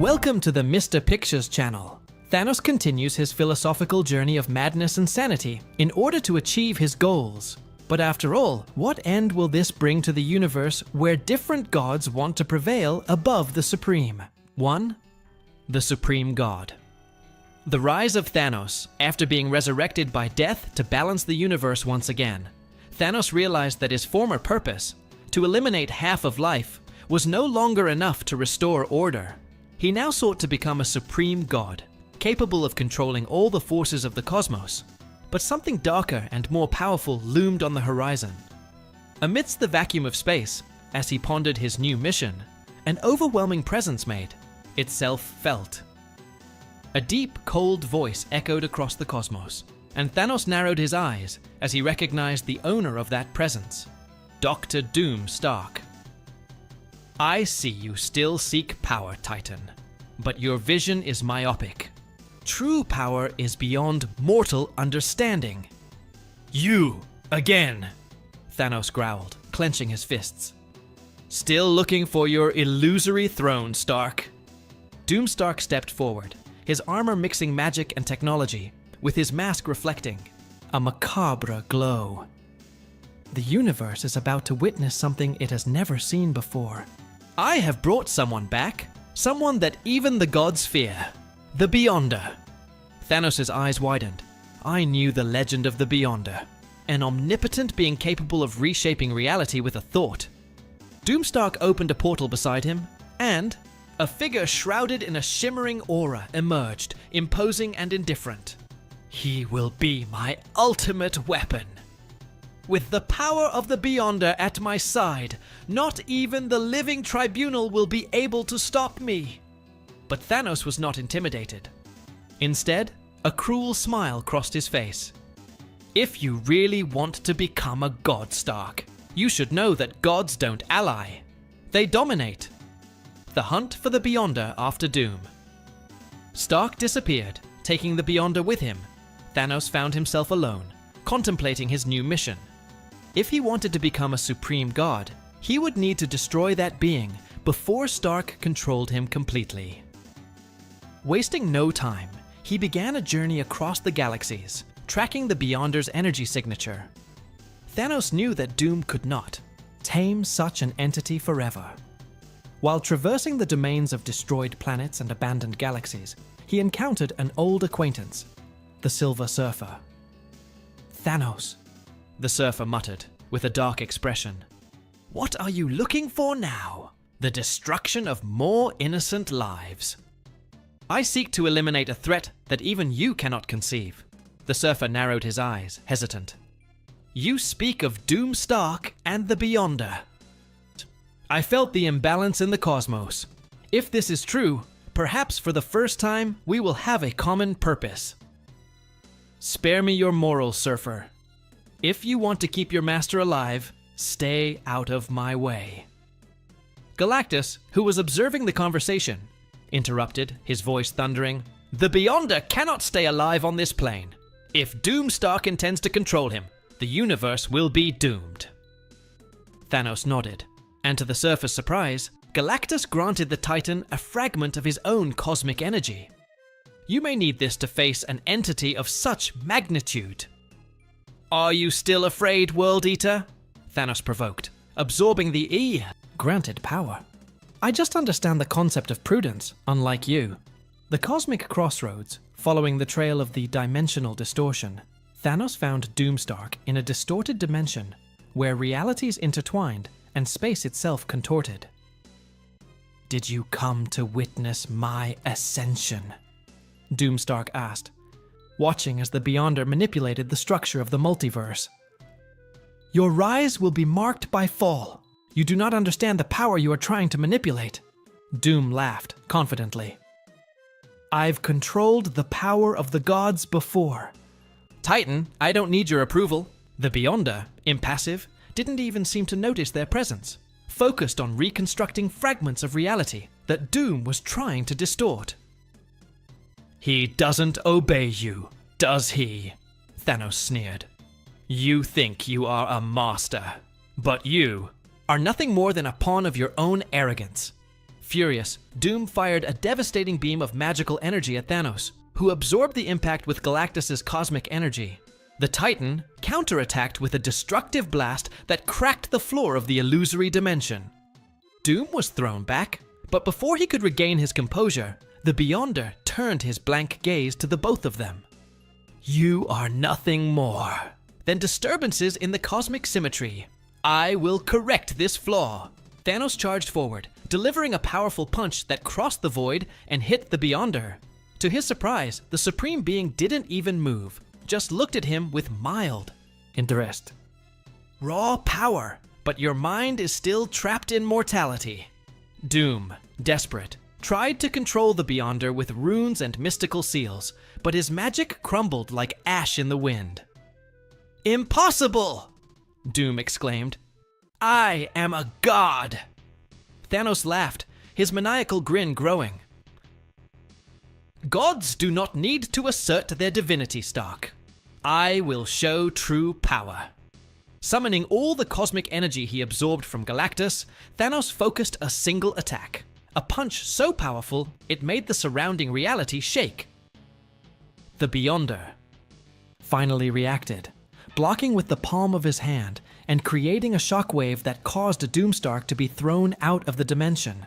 Welcome to the Mr. Pictures channel. Thanos continues his philosophical journey of madness and sanity in order to achieve his goals. But after all, what end will this bring to the universe where different gods want to prevail above the Supreme? 1. The Supreme God. The rise of Thanos, after being resurrected by death to balance the universe once again. Thanos realized that his former purpose, to eliminate half of life, was no longer enough to restore order. He now sought to become a supreme god, capable of controlling all the forces of the cosmos. But something darker and more powerful loomed on the horizon. Amidst the vacuum of space, as he pondered his new mission, an overwhelming presence made itself felt. A deep, cold voice echoed across the cosmos, and Thanos narrowed his eyes as he recognized the owner of that presence, Dr. Doom Stark. I see you still seek power, Titan, but your vision is myopic. True power is beyond mortal understanding. You, again, Thanos growled, clenching his fists. Still looking for your illusory throne, Stark. Doom Stark stepped forward, his armor mixing magic and technology, with his mask reflecting a macabre glow. The universe is about to witness something it has never seen before. I have brought someone back, someone that even the gods fear. The Beyonder. Thanos' eyes widened. I knew the legend of the Beyonder, an omnipotent being capable of reshaping reality with a thought. Doomstark opened a portal beside him, and a figure shrouded in a shimmering aura emerged, imposing and indifferent. He will be my ultimate weapon. With the power of the Beyonder at my side, not even the living tribunal will be able to stop me. But Thanos was not intimidated. Instead, a cruel smile crossed his face. If you really want to become a god, Stark, you should know that gods don't ally. They dominate. The hunt for the Beyonder after Doom. Stark disappeared, taking the Beyonder with him. Thanos found himself alone, contemplating his new mission. If he wanted to become a supreme god, he would need to destroy that being before Stark controlled him completely. Wasting no time, he began a journey across the galaxies, tracking the Beyonder's energy signature. Thanos knew that Doom could not tame such an entity forever. While traversing the domains of destroyed planets and abandoned galaxies, he encountered an old acquaintance, the Silver Surfer. Thanos, the Surfer muttered, with a dark expression. What are you looking for now? The destruction of more innocent lives. I seek to eliminate a threat that even you cannot conceive. The Surfer narrowed his eyes, hesitant. You speak of Doom Stark and the Beyonder. I felt the imbalance in the cosmos. If this is true, perhaps for the first time we will have a common purpose. Spare me your morals, Surfer. If you want to keep your master alive, stay out of my way. Galactus, who was observing the conversation, interrupted, his voice thundering. The Beyonder cannot stay alive on this plane. If Doomstark intends to control him, the universe will be doomed. Thanos nodded, and to the Surfer's surprise, Galactus granted the Titan a fragment of his own cosmic energy. You may need this to face an entity of such magnitude. Are you still afraid, World Eater? Thanos provoked, absorbing the granted power. I just understand the concept of prudence, unlike you. The cosmic crossroads, following the trail of the dimensional distortion, Thanos found Doomstark in a distorted dimension where realities intertwined and space itself contorted. Did you come to witness my ascension? Doomstark asked, watching as the Beyonder manipulated the structure of the multiverse. Your rise will be marked by fall. You do not understand the power you are trying to manipulate. Doom laughed confidently. I've controlled the power of the gods before. Titan, I don't need your approval. The Beyonder, impassive, didn't even seem to notice their presence, focused on reconstructing fragments of reality that Doom was trying to distort. He doesn't obey you, does he? Thanos sneered. You think you are a master, but you are nothing more than a pawn of your own arrogance. Furious, Doom fired a devastating beam of magical energy at Thanos, who absorbed the impact with Galactus's cosmic energy. The Titan counterattacked with a destructive blast that cracked the floor of the illusory dimension. Doom was thrown back, but before he could regain his composure, the Beyonder turned his blank gaze to the both of them. "You are nothing more than disturbances in the cosmic symmetry. I will correct this flaw." Thanos charged forward, delivering a powerful punch that crossed the void and hit the Beyonder. To his surprise, the Supreme Being didn't even move, just looked at him with mild interest. "Raw power, but your mind is still trapped in mortality." Doom, desperate, tried to control the Beyonder with runes and mystical seals, but his magic crumbled like ash in the wind. "Impossible!" Doom exclaimed. "I am a god!" Thanos laughed, his maniacal grin growing. "Gods do not need to assert their divinity, Stark. I will show true power." Summoning all the cosmic energy he absorbed from Galactus, Thanos focused a single attack. A punch so powerful, it made the surrounding reality shake. The Beyonder finally reacted, blocking with the palm of his hand and creating a shockwave that caused Doomstark to be thrown out of the dimension.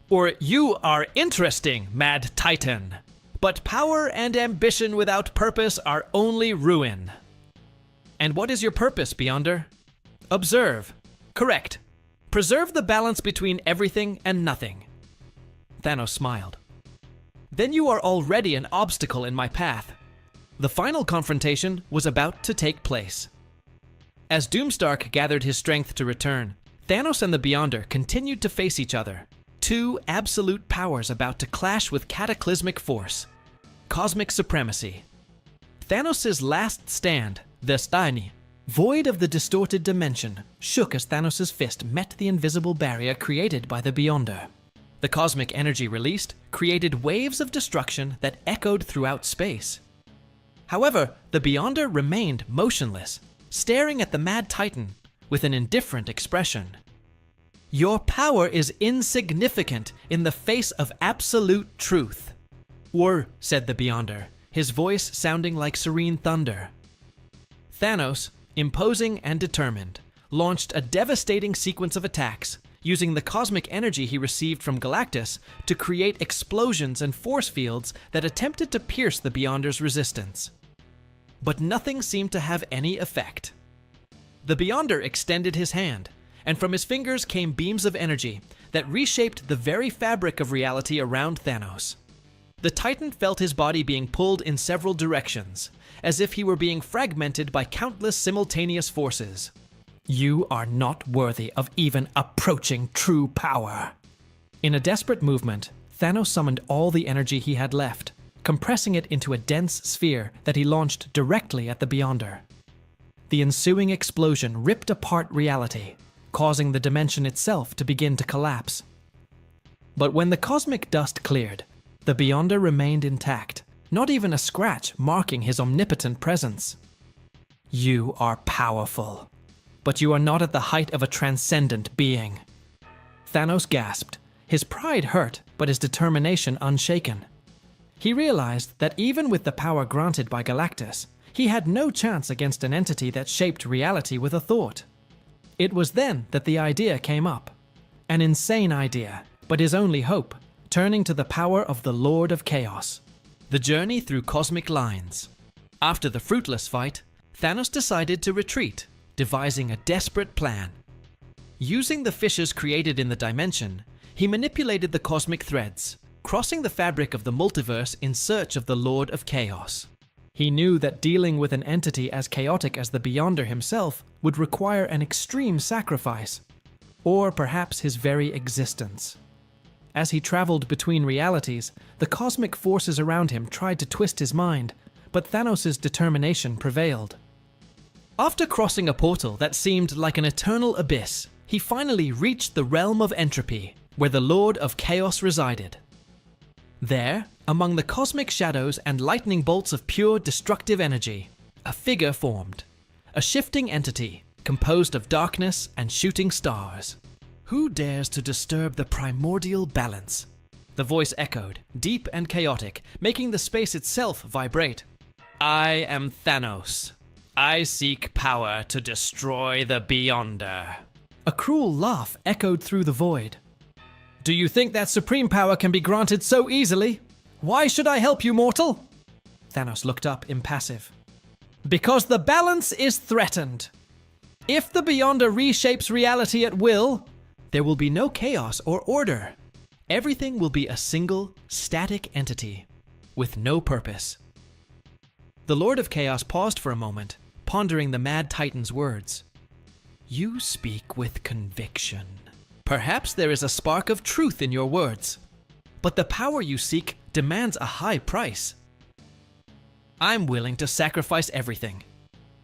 "Or you are interesting, Mad Titan. But power and ambition without purpose are only ruin." "And what is your purpose, Beyonder?" "Observe. Correct. Preserve the balance between everything and nothing." Thanos smiled. "Then you are already an obstacle in my path." The final confrontation was about to take place. As Doomstark gathered his strength to return, Thanos and the Beyonder continued to face each other. Two absolute powers about to clash with cataclysmic force. Cosmic supremacy. Thanos' last stand, the Steini, void of the distorted dimension, shook as Thanos' fist met the invisible barrier created by the Beyonder. The cosmic energy released created waves of destruction that echoed throughout space. However, the Beyonder remained motionless, staring at the Mad Titan with an indifferent expression. "Your power is insignificant in the face of absolute truth." "Were," said the Beyonder, his voice sounding like serene thunder. Thanos, imposing and determined, launched a devastating sequence of attacks, using the cosmic energy he received from Galactus to create explosions and force fields that attempted to pierce the Beyonder's resistance. But nothing seemed to have any effect. The Beyonder extended his hand, and from his fingers came beams of energy that reshaped the very fabric of reality around Thanos. The Titan felt his body being pulled in several directions, as if he were being fragmented by countless simultaneous forces. "You are not worthy of even approaching true power." In a desperate movement, Thanos summoned all the energy he had left, compressing it into a dense sphere that he launched directly at the Beyonder. The ensuing explosion ripped apart reality, causing the dimension itself to begin to collapse. But when the cosmic dust cleared, the Beyonder remained intact, not even a scratch marking his omnipotent presence. "You are powerful, but you are not at the height of a transcendent being." Thanos gasped, his pride hurt, but his determination unshaken. He realized that even with the power granted by Galactus, he had no chance against an entity that shaped reality with a thought. It was then that the idea came up. An insane idea, but his only hope, turning to the power of the Lord of Chaos. The journey through cosmic lines. After the fruitless fight, Thanos decided to retreat, devising a desperate plan. Using the fissures created in the dimension, he manipulated the cosmic threads, crossing the fabric of the multiverse in search of the Lord of Chaos. He knew that dealing with an entity as chaotic as the Beyonder himself would require an extreme sacrifice, or perhaps his very existence. As he traveled between realities, the cosmic forces around him tried to twist his mind, but Thanos' determination prevailed. After crossing a portal that seemed like an eternal abyss, he finally reached the realm of entropy, where the Lord of Chaos resided. There, among the cosmic shadows and lightning bolts of pure destructive energy, a figure formed, a shifting entity composed of darkness and shooting stars. Who dares to disturb the primordial balance? The voice echoed, deep and chaotic, making the space itself vibrate. I am Thanos. I seek power to destroy the Beyonder. A cruel laugh echoed through the void. Do you think that supreme power can be granted so easily? Why should I help you, mortal? Thanos looked up, impassive. Because the balance is threatened. If the Beyonder reshapes reality at will, there will be no chaos or order. Everything will be a single, static entity, with no purpose. The Lord of Chaos paused for a moment, pondering the Mad Titan's words. You speak with conviction. Perhaps there is a spark of truth in your words, but the power you seek demands a high price. I'm willing to sacrifice everything.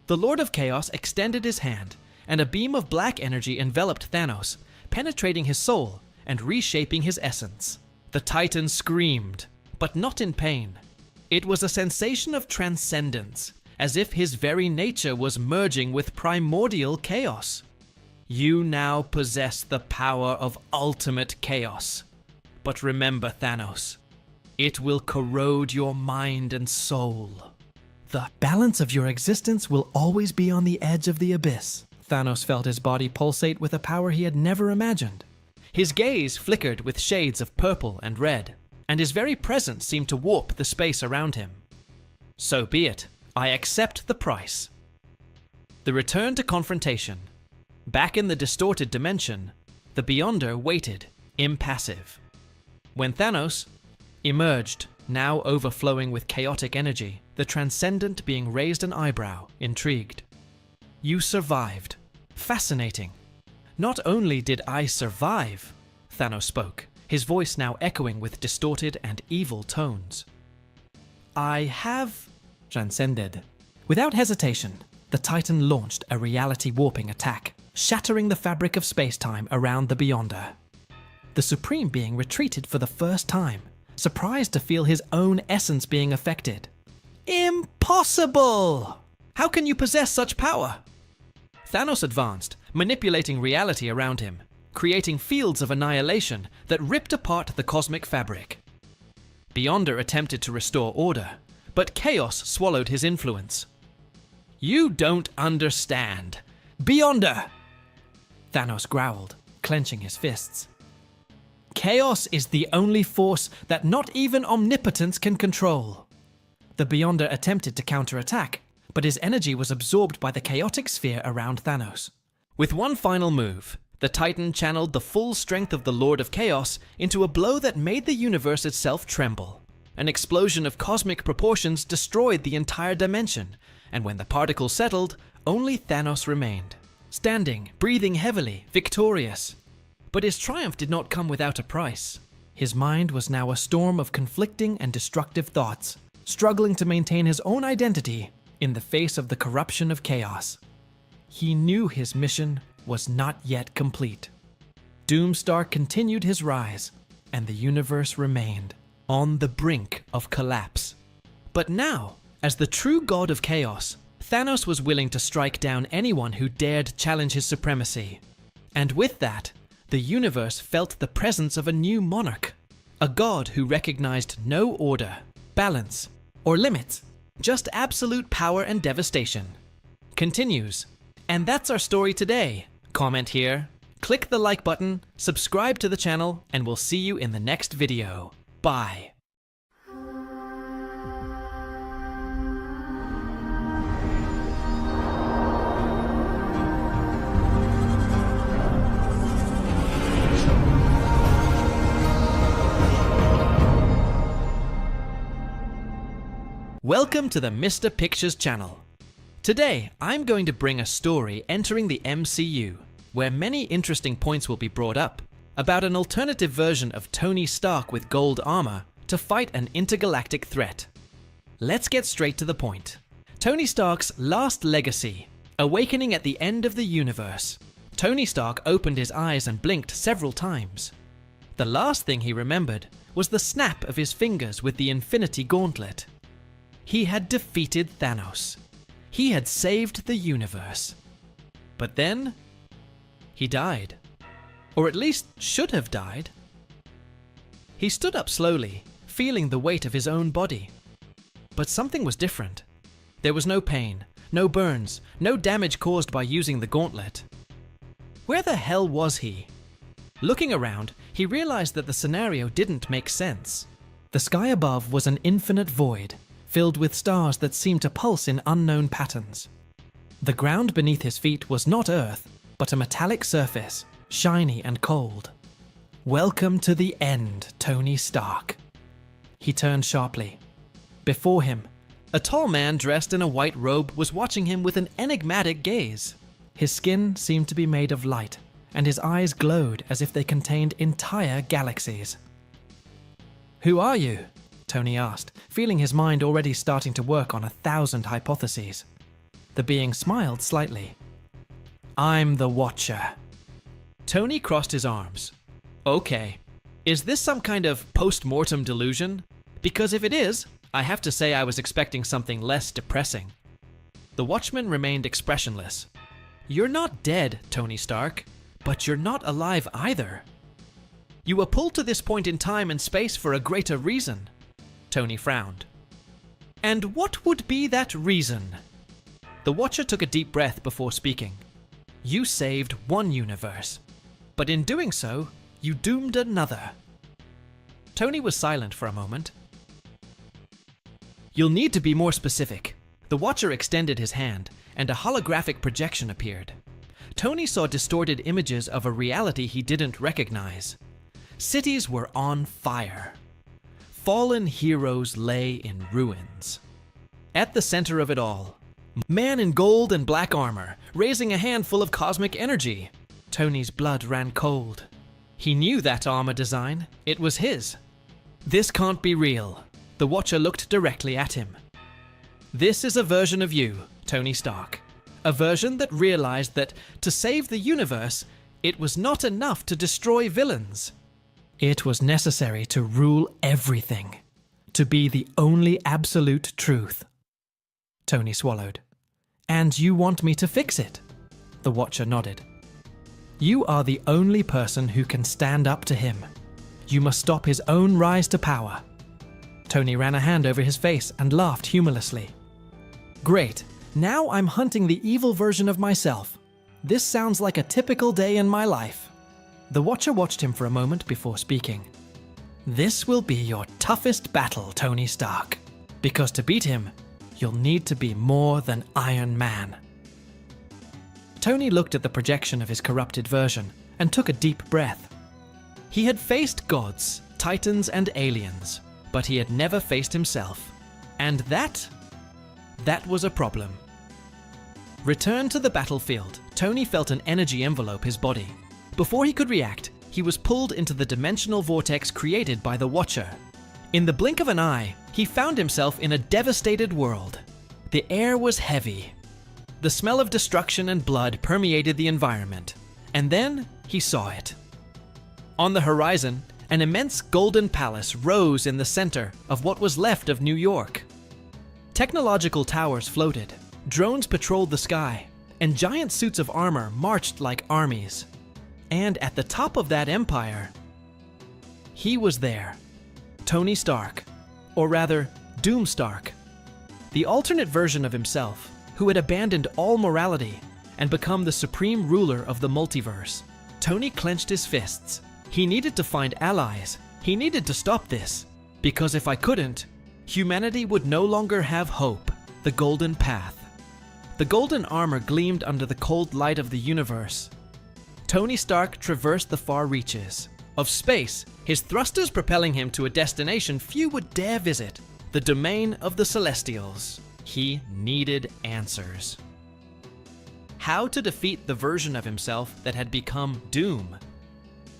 The Lord of Chaos extended his hand, and a beam of black energy enveloped Thanos, penetrating his soul and reshaping his essence. The Titan screamed, but not in pain. It was a sensation of transcendence, as if his very nature was merging with primordial chaos. You now possess the power of ultimate chaos. But remember, Thanos, it will corrode your mind and soul. The balance of your existence will always be on the edge of the abyss. Thanos felt his body pulsate with a power he had never imagined. His gaze flickered with shades of purple and red, and his very presence seemed to warp the space around him. So be it. I accept the price. The return to confrontation. Back in the distorted dimension, the Beyonder waited, impassive. When Thanos emerged, now overflowing with chaotic energy, the Transcendent being raised an eyebrow, intrigued. You survived. Fascinating. Not only did I survive, Thanos spoke, his voice now echoing with distorted and evil tones. I have transcended. Without hesitation, the Titan launched a reality-warping attack, shattering the fabric of space-time around the Beyonder. The Supreme Being retreated for the first time, surprised to feel his own essence being affected. Impossible! How can you possess such power? Thanos advanced, manipulating reality around him, creating fields of annihilation that ripped apart the cosmic fabric. Beyonder attempted to restore order, but chaos swallowed his influence. You don't understand. Beyonder! Thanos growled, clenching his fists. Chaos is the only force that not even omnipotence can control. The Beyonder attempted to counterattack, but his energy was absorbed by the chaotic sphere around Thanos. With one final move, the Titan channeled the full strength of the Lord of Chaos into a blow that made the universe itself tremble. An explosion of cosmic proportions destroyed the entire dimension, and when the particles settled, only Thanos remained, standing, breathing heavily, victorious. But his triumph did not come without a price. His mind was now a storm of conflicting and destructive thoughts, struggling to maintain his own identity in the face of the corruption of chaos. He knew his mission was not yet complete. Doomstar continued his rise, and the universe remained on the brink of collapse. But now, as the true god of chaos, Thanos was willing to strike down anyone who dared challenge his supremacy. And with that, the universe felt the presence of a new monarch, a god who recognized no order, balance, or limits, just absolute power and devastation. Continues. And that's our story today. Comment here, click the like button, subscribe to the channel, and we'll see you in the next video. Bye. Welcome to the Mr. Pictures channel. Today, I'm going to bring a story entering the MCU, where many interesting points will be brought up, about an alternative version of Tony Stark with gold armor to fight an intergalactic threat. Let's get straight to the point. Tony Stark's last legacy, awakening at the end of the universe. Tony Stark opened his eyes and blinked several times. The last thing he remembered was the snap of his fingers with the Infinity Gauntlet. He had defeated Thanos. He had saved the universe. But then, he died. Or at least should have died. He stood up slowly, feeling the weight of his own body. But something was different. There was no pain, no burns, no damage caused by using the gauntlet. Where the hell was he? Looking around, he realized that the scenario didn't make sense. The sky above was an infinite void, filled with stars that seemed to pulse in unknown patterns. The ground beneath his feet was not earth, but a metallic surface, shiny and cold. Welcome to the end, Tony Stark. He turned sharply. Before him, a tall man dressed in a white robe was watching him with an enigmatic gaze. His skin seemed to be made of light, and his eyes glowed as if they contained entire galaxies. "Who are you?" Tony asked, feeling his mind already starting to work on 1,000 hypotheses. The being smiled slightly. "I'm the Watcher." Tony crossed his arms. "Okay, is this some kind of post-mortem delusion? Because if it is, I have to say I was expecting something less depressing." The Watchman remained expressionless. "You're not dead, Tony Stark, but you're not alive either. You were pulled to this point in time and space for a greater reason." Tony frowned. "And what would be that reason?" The Watcher took a deep breath before speaking. "You saved one universe, but in doing so, you doomed another." Tony was silent for a moment. "You'll need to be more specific." The Watcher extended his hand, and a holographic projection appeared. Tony saw distorted images of a reality he didn't recognize. Cities were on fire. Fallen heroes lay in ruins. At the center of it all, man in gold and black armor, raising a handful of cosmic energy. Tony's blood ran cold. He knew that armor design. It was his. "This can't be real." The Watcher looked directly at him. "This is a version of you, Tony Stark. A version that realized that to save the universe, it was not enough to destroy villains. It was necessary to rule everything, to be the only absolute truth." Tony swallowed. "And you want me to fix it?" The Watcher nodded. "You are the only person who can stand up to him. You must stop his own rise to power." Tony ran a hand over his face and laughed humorlessly. "Great. Now I'm hunting the evil version of myself. This sounds like a typical day in my life." The Watcher watched him for a moment before speaking. "This will be your toughest battle, Tony Stark. Because to beat him, you'll need to be more than Iron Man." Tony looked at the projection of his corrupted version and took a deep breath. He had faced gods, titans, and aliens, but he had never faced himself. And that was a problem. Returned to the battlefield, Tony felt an energy envelope his body. Before he could react, he was pulled into the dimensional vortex created by the Watcher. In the blink of an eye, he found himself in a devastated world. The air was heavy. The smell of destruction and blood permeated the environment. And then he saw it. On the horizon, an immense golden palace rose in the center of what was left of New York. Technological towers floated, drones patrolled the sky, and giant suits of armor marched like armies. And at the top of that empire, he was there. Tony Stark, or rather, Doom Stark. The alternate version of himself, who had abandoned all morality and become the supreme ruler of the multiverse. Tony clenched his fists. He needed to find allies. He needed to stop this. Because if I couldn't, humanity would no longer have hope. The golden path. The golden armor gleamed under the cold light of the universe. Tony Stark traversed the far reaches of space, his thrusters propelling him to a destination few would dare visit, the domain of the Celestials. He needed answers. How to defeat the version of himself that had become Doom?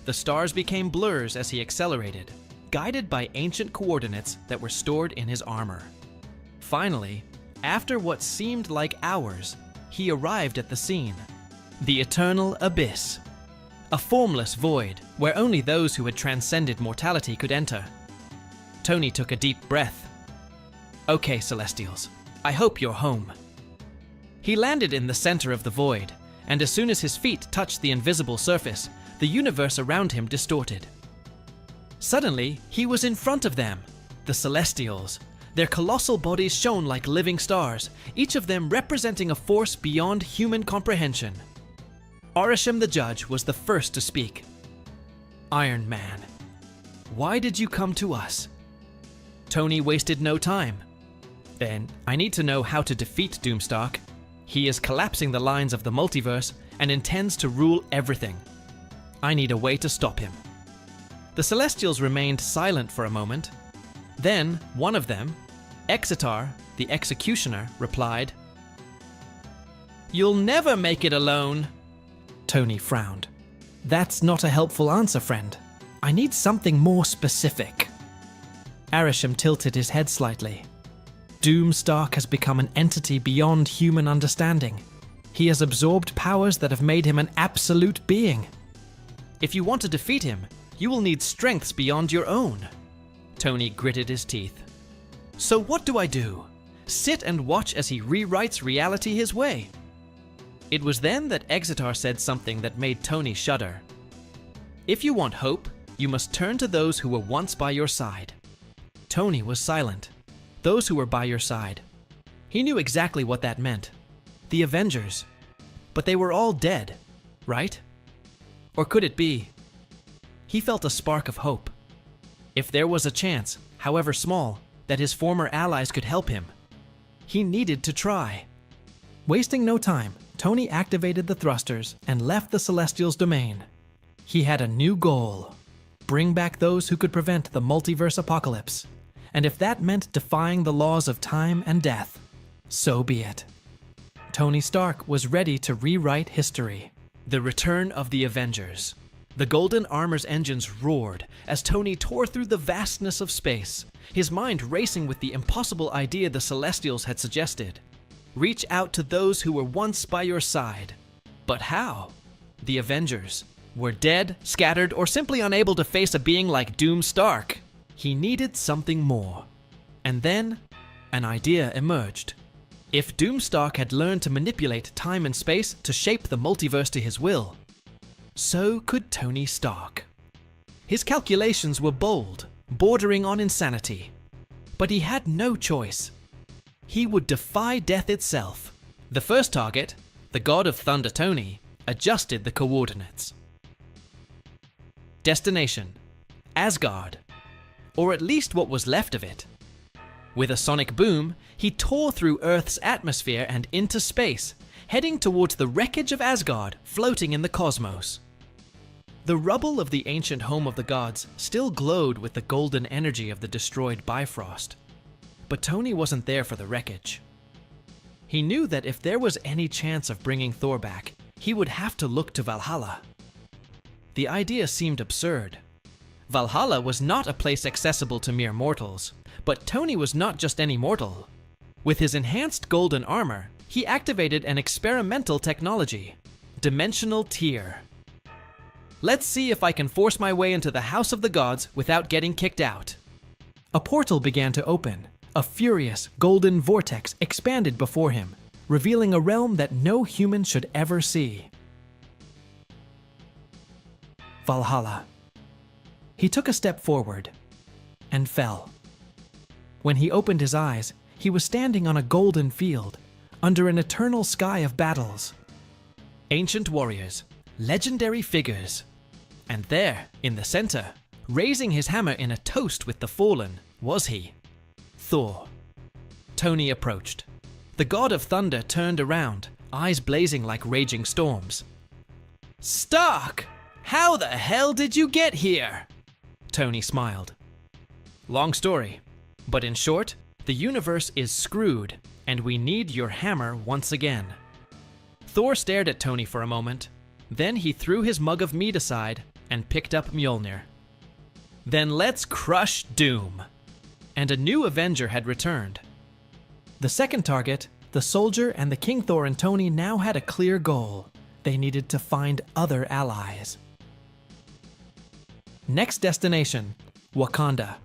The stars became blurs as he accelerated, guided by ancient coordinates that were stored in his armor. Finally, after what seemed like hours, he arrived at the scene. The eternal abyss. A formless void where only those who had transcended mortality could enter. Tony took a deep breath. "Okay, Celestials, I hope you're home." He landed in the center of the void, and as soon as his feet touched the invisible surface, the universe around him distorted. Suddenly, he was in front of them, the Celestials. Their colossal bodies shone like living stars, each of them representing a force beyond human comprehension. Arishem the Judge was the first to speak. Iron Man, why did you come to us? Tony wasted no time. Then, I need to know how to defeat Doomstalk. He is collapsing the lines of the multiverse and intends to rule everything. I need a way to stop him. The Celestials remained silent for a moment. Then, one of them, Exitar, the Executioner, replied, "You'll never make it alone." Tony frowned. "That's not a helpful answer, friend. I need something more specific." Arishem tilted his head slightly. Doomstalk has become an entity beyond human understanding. He has absorbed powers that have made him an absolute being. If you want to defeat him, you will need strengths beyond your own. Tony gritted his teeth. So what do I do? Sit and watch as he rewrites reality his way? It was then that Exitar said something that made Tony shudder. If you want hope, you must turn to those who were once by your side. Tony was silent. Those who were by your side. He knew exactly what that meant. The Avengers. But they were all dead, right? Or could it be? He felt a spark of hope. If there was a chance, however small, that his former allies could help him, he needed to try. Wasting no time, Tony activated the thrusters and left the Celestials' domain. He had a new goal: bring back those who could prevent the multiverse apocalypse. And if that meant defying the laws of time and death, so be it. Tony Stark was ready to rewrite history. The return of the Avengers. The Golden Armor's engines roared as Tony tore through the vastness of space, his mind racing with the impossible idea the Celestials had suggested. Reach out to those who were once by your side. But how? The Avengers were dead, scattered, or simply unable to face a being like Doomstark. He needed something more. And then, an idea emerged. If Doomstalk had learned to manipulate time and space to shape the multiverse to his will, so could Tony Stark. His calculations were bold, bordering on insanity. But he had no choice. He would defy death itself. The first target, the God of Thunder Tony, adjusted the coordinates. Destination: Asgard. Or at least what was left of it. With a sonic boom, he tore through Earth's atmosphere and into space, heading towards the wreckage of Asgard floating in the cosmos. The rubble of the ancient home of the gods still glowed with the golden energy of the destroyed Bifrost. But Tony wasn't there for the wreckage. He knew that if there was any chance of bringing Thor back, he would have to look to Valhalla. The idea seemed absurd. Valhalla was not a place accessible to mere mortals, but Tony was not just any mortal. With his enhanced golden armor, he activated an experimental technology, Dimensional Tier. Let's see if I can force my way into the House of the Gods without getting kicked out. A portal began to open. A furious, golden vortex expanded before him, revealing a realm that no human should ever see. Valhalla. He took a step forward and fell. When he opened his eyes, he was standing on a golden field, under an eternal sky of battles. Ancient warriors, legendary figures. And there, in the center, raising his hammer in a toast with the fallen, was he, Thor. Tony approached. The God of Thunder turned around, eyes blazing like raging storms. "Stark! How the hell did you get here?" Tony smiled. Long story, but in short, the universe is screwed, and we need your hammer once again. Thor stared at Tony for a moment. Then he threw his mug of mead aside and picked up Mjolnir. Then let's crush Doom. And a new Avenger had returned. The second target, the soldier and the King Thor and Tony now had a clear goal. They needed to find other allies. Next destination, Wakanda.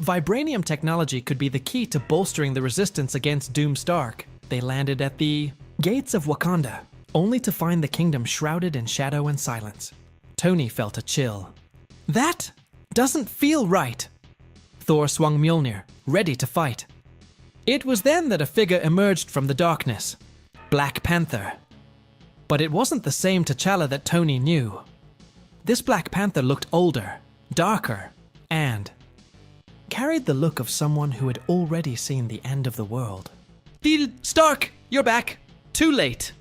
Vibranium technology could be the key to bolstering the resistance against Doomstark. They landed at the gates of Wakanda, only to find the kingdom shrouded in shadow and silence. Tony felt a chill. That doesn't feel right. Thor swung Mjolnir, ready to fight. It was then that a figure emerged from the darkness. Black Panther. But it wasn't the same T'Challa that Tony knew. This Black Panther looked older, darker, and carried the look of someone who had already seen the end of the world. Stark, you're back. Too late.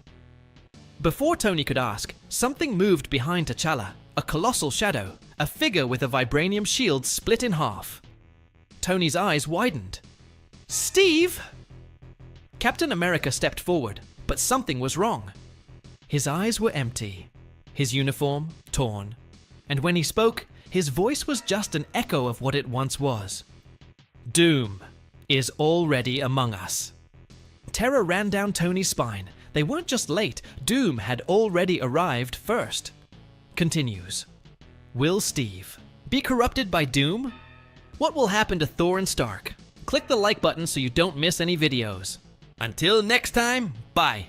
Before Tony could ask, something moved behind T'Challa, a colossal shadow, a figure with a vibranium shield split in half. Tony's eyes widened. Steve! Captain America stepped forward, but something was wrong. His eyes were empty, his uniform torn, and when he spoke, his voice was just an echo of what it once was. Doom is already among us. Terror ran down Tony's spine. They weren't just late, Doom had already arrived first. Continues. Will Steve be corrupted by Doom? What will happen to Thor and Stark? Click the like button so you don't miss any videos. Until next time, bye.